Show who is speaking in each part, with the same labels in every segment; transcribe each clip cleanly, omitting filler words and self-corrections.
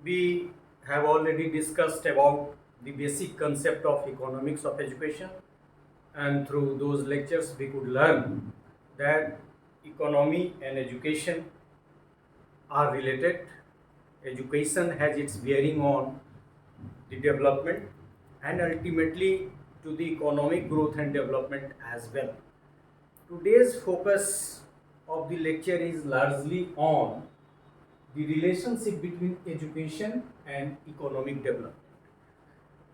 Speaker 1: We have already discussed about the basic concept of economics of education, and through those lectures we could learn that economy and education are related. Education has its bearing on the development and ultimately to the economic growth and development as well. Today's focus of the lecture is largely on the relationship between education and economic development.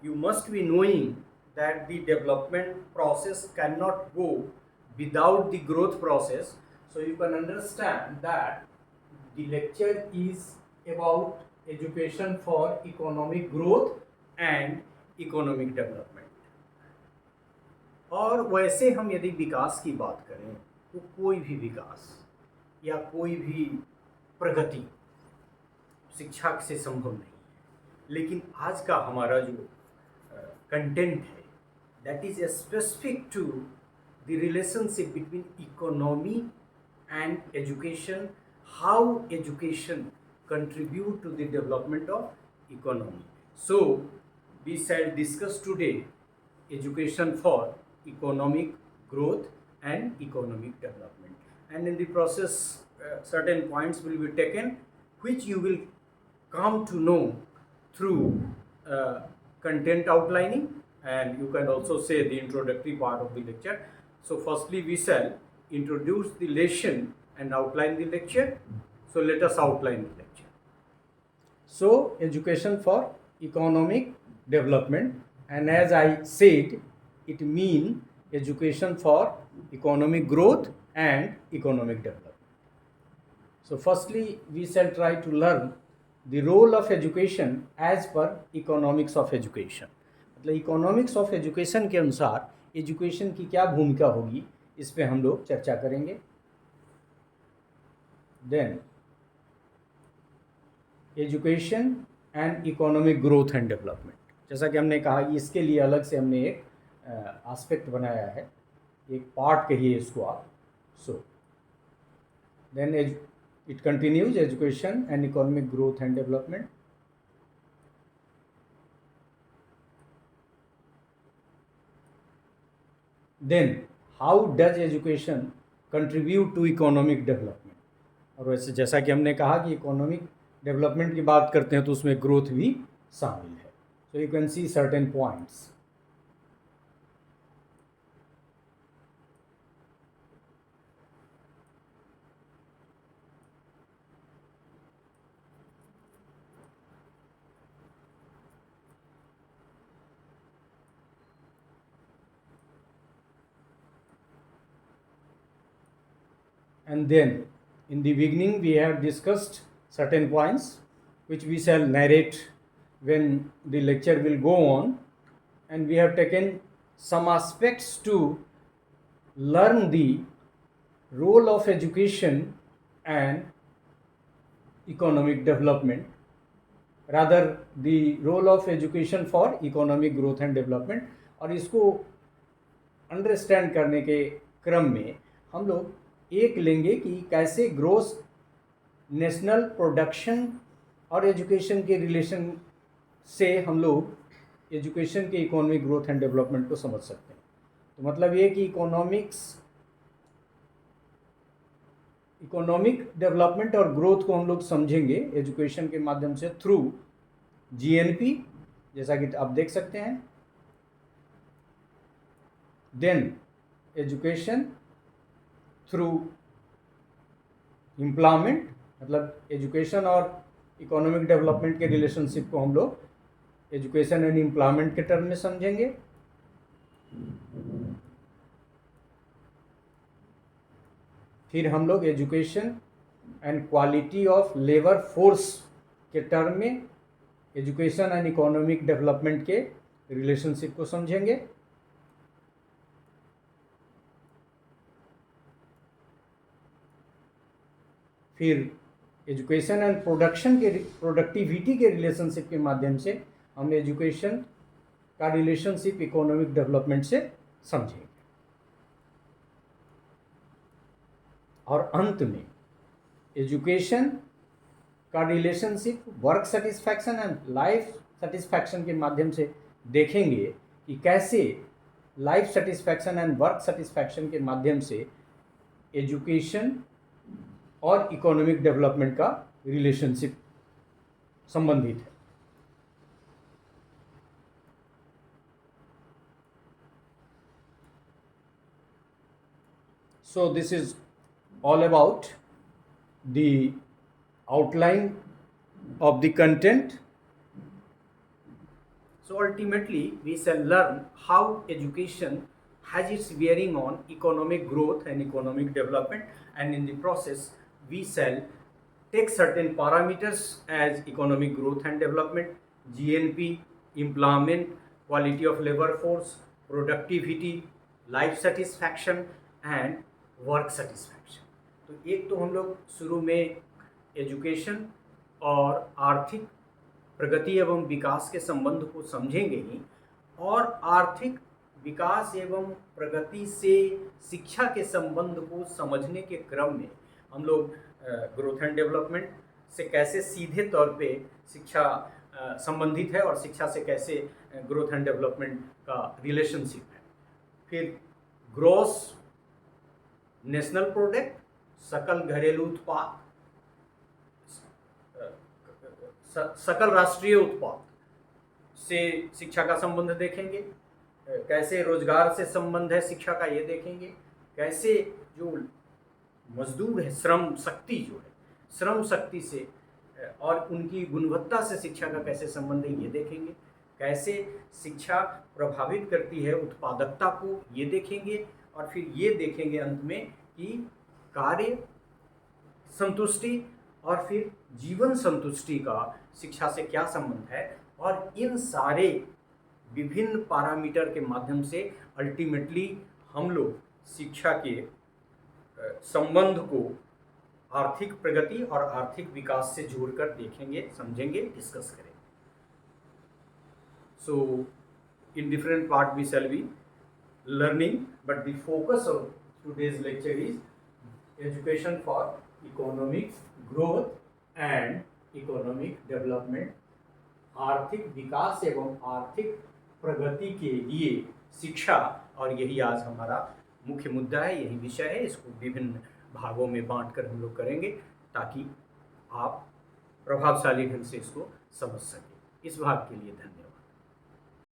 Speaker 1: You must be knowing that the development process cannot go without the growth process. So you can understand that the lecture is about education for economic growth and economic development. और वैसे हम यदि विकास की बात करें तो कोई भी विकास या कोई भी प्रगति शिक्षा से संभव नहीं है, लेकिन आज का हमारा जो कंटेंट है that is specific to the relationship between economy and education, how education contribute to the development of economy. So we shall discuss today education for economic growth and economic development, and in the process certain points will be taken which you will come to know through content outlining, and you can also say the introductory part of the lecture. So firstly we shall introduce the lesson and outline the lecture. So let us outline the lecture. So education for economic development, and as I said, it means education for economic growth and economic development. So firstly we shall try to learn the role of education as per economics of education. मतलब economics of education के अनुसार education की क्या भूमिका होगी, इस पे हम लोग चर्चा करेंगे. Then education and economic growth and development, जैसा कि हमने कहा कि इसके लिए अलग से हमने एक एस्पेक्ट बनाया है, एक पार्ट कहिए इसको आप. So then it continues education and economic growth and development. Then how does education contribute to economic development. और वैसे जैसा कि हमने कहा कि इकोनॉमिक डेवलपमेंट की बात करते हैं तो उसमें ग्रोथ भी शामिल है. So you can see certain points. And then in the beginning we have discussed certain points which we shall narrate when the lecture will go on, and we have taken some aspects to learn the role of education and economic development, rather the role of education for economic growth and development. और इसको understand करने के क्रम में हम लोग एक लेंगे कि कैसे ग्रोस नेशनल प्रोडक्शन और एजुकेशन के रिलेशन से हम लोग एजुकेशन के इकोनॉमिक ग्रोथ एंड डेवलपमेंट को समझ सकते हैं. तो मतलब ये कि इकोनॉमिक डेवलपमेंट और ग्रोथ को हम लोग समझेंगे एजुकेशन के माध्यम से थ्रू जीएनपी, जैसा कि आप देख सकते हैं. देन एजुकेशन थ्रू एम्प्लॉयमेंट, मतलब एजुकेशन और इकोनॉमिक डेवलपमेंट के रिलेशनशिप को हम लोग एजुकेशन एंड एम्प्लॉयमेंट के टर्म में समझेंगे. फिर हम लोग education and quality of labour force के टर्म में एजुकेशन एंड इकोनॉमिक डेवलपमेंट के रिलेशनशिप को समझेंगे. फिर एजुकेशन एंड प्रोडक्टिविटी के रिलेशनशिप के माध्यम से हम एजुकेशन का रिलेशनशिप इकोनॉमिक डेवलपमेंट से समझेंगे. और अंत में एजुकेशन का relationship work satisfaction and life satisfaction के माध्यम से देखेंगे कि कैसे life satisfaction and work satisfaction के माध्यम से एजुकेशन और इकोनॉमिक डेवलपमेंट का रिलेशनशिप संबंधित है। So this is all about the outline of the content. So ultimately we shall learn how education has its bearing on economic growth and economic development, and in the process we shall take certain parameters as economic growth and development, GNP, employment, quality of labor force, productivity, life satisfaction and work satisfaction. तो एक तो हम लोग शुरू में education और आर्थिक प्रगति एवं विकास के संबंध को समझेंगे ही, और आर्थिक विकास एवं प्रगति से शिक्षा के संबंध को समझने के क्रम में हम लोग ग्रोथ एंड डेवलपमेंट से कैसे सीधे तौर पे शिक्षा संबंधित है और शिक्षा से कैसे ग्रोथ एंड डेवलपमेंट का रिलेशनशिप है। फिर ग्रॉस नेशनल प्रोडक्ट, सकल घरेलू उत्पाद, सकल राष्ट्रीय उत्पाद से शिक्षा का संबंध देखेंगे, कैसे रोजगार से संबंध है शिक्षा का ये देखेंगे, कैसे जो मजदूर है श्रम शक्ति जो है श्रम शक्ति से और उनकी गुणवत्ता से शिक्षा का कैसे संबंध है ये देखेंगे, कैसे शिक्षा प्रभावित करती है उत्पादकता को ये देखेंगे, और फिर ये देखेंगे अंत में कि कार्य संतुष्टि और फिर जीवन संतुष्टि का शिक्षा से क्या संबंध है, और इन सारे विभिन्न पैरामीटर के माध्यम से अल्टीमेटली हम लोग शिक्षा के संबंध को आर्थिक प्रगति और आर्थिक विकास से जोड़कर देखेंगे, समझेंगे, डिस्कस करेंगे। So in different part we shall be learning, but the focus of today's lecture is education for economic growth and economic development, आर्थिक विकास एवं आर्थिक प्रगति के लिए शिक्षा, और यही आज हमारा मुख्य मुद्दा है, यही विषय है। इसको विभिन्न भागों में बांटकर हम लोग करेंगे ताकि आप प्रभावशाली ढंग से इसको समझ सकें। इस भाग के लिए धन्यवाद।